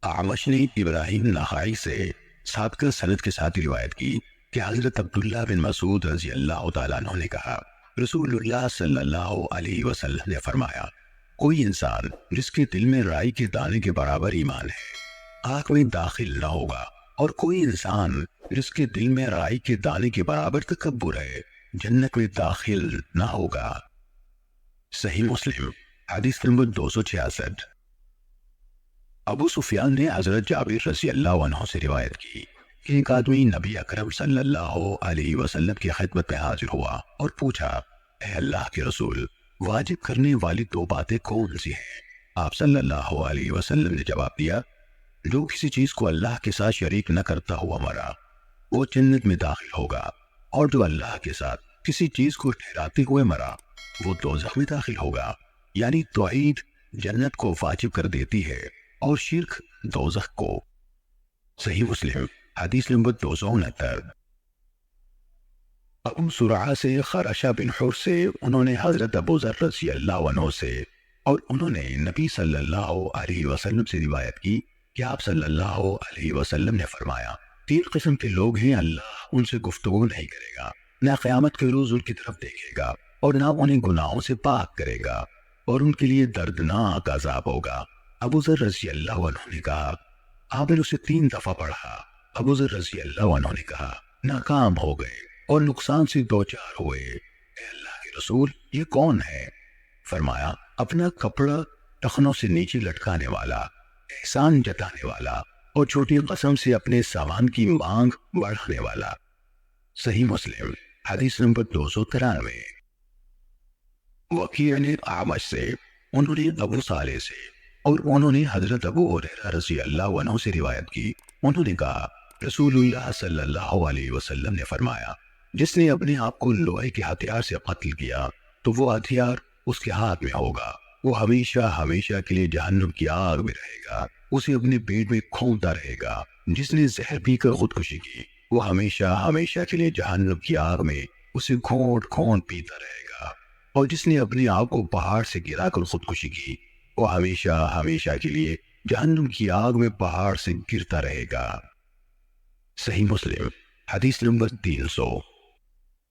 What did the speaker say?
اعمش نے ابراہیم نخعی سے سابقہ سند کے ساتھ روایت کی کہ حضرت عبداللہ بن مسعود رضی اللہ تعالیٰ عنہ نے کہا، رسول اللہ صلی اللہ علیہ وسلم نے فرمایا، کوئی انسان جس کے دل میں رائی کے دانے کے برابر ایمان ہے آگ میں داخل نہ ہوگا، اور کوئی انسان جس کے دل میں رائی کے دانے کے برابر تکبر ہے جنت میں داخل نہ ہوگا۔ صحیح مسلم حدیث نمبر 266۔ ابو سفیان نے حضرت جابر رضی اللہ عنہ سے روایت کی کہ ایک آدمی نبی اکرم صلی اللہ علیہ وسلم کی خدمت میں حاضر ہوا اور پوچھا، اے اللہ کے رسول، واجب کرنے والی دو باتیں کون سی ہیں؟ آپ صلی اللہ علیہ وسلم نے جواب دیا، جو کسی چیز کو اللہ کے ساتھ شریک نہ کرتا ہوا مرا وہ جنت میں داخل ہوگا، اور جو اللہ کے ساتھ کسی چیز کو ٹھہراتے ہوئے مرا وہ دوزخ میں داخل ہوگا۔ یعنی توحید جنت کو واجب کر دیتی ہے اور شرک دوزخ کو۔ صحیح مسلم حدیث نمبر 269۔ ابو زرعہ سے خرشہ بن حر سے، انہوں نے حضرت ابو ذر رضی اللہ عنہ سے، اور انہوں نے نبی صلی اللہ علیہ وسلم سے روایت کی کہ آپ صلی اللہ علیہ وسلم نے فرمایا، تین قسم کے لوگ ہیں، اللہ ان سے گفتگو نہیں کرے گا، نہ قیامت کے روز ان کی طرف دیکھے گا، اور نہ انہیں گناہوں سے پاک کرے گا، اور ان کے لیے دردناک عذاب ہوگا۔ ابو ذر رضی اللہ عنہ نے کہا، آپ نے اسے 3 دفعہ پڑھا۔ ابو ذر رضی اللہ عنہ نے کہا، ناکام ہو گئے اور نقصان سے دوچار ہوئے۔ اے اللہ کے رسول، یہ کون ہے؟ فرمایا، اپنا کپڑا ٹخنوں سے نیچے لٹکانے والا، احسان جتانے والا، اور چھوٹی قسم سے اپنے سامان کی مانگ بڑھانے والا۔ صحیح مسلم حدیث نمبر 293۔ وکیع نے اعمش سے، انہوں نے ابو صالح سے، اور انہوں نے حضرت ابو ہریرہ رضی اللہ عنہ سے روایت کی، انہوں نے کہا، رسول اللہ صلی اللہ علیہ وسلم نے فرمایا، جس نے اپنے آپ کو لوہے کے ہتھیار سے قتل کیا تو وہ ہتھیار اس کے ہاتھ میں ہوگا، وہ ہمیشہ ہمیشہ کے لیے جہنم کی آگ میں رہے گا، اسے اپنے پیٹ میں کھونتا رہے گا۔ جس نے زہر پی کر خودکشی کی وہ ہمیشہ ہمیشہ کے لیے جہنم کی آگ میں اسے گھونٹ گھونٹ پیتا رہے گا، اور جس نے اپنے آپ کو پہاڑ سے گرا کر خودکشی کی وہ ہمیشہ ہمیشہ کے لیے جہنم کی آگ میں پہاڑ سے گرتا رہے گا۔ صحیح مسلم حدیث نمبر 300۔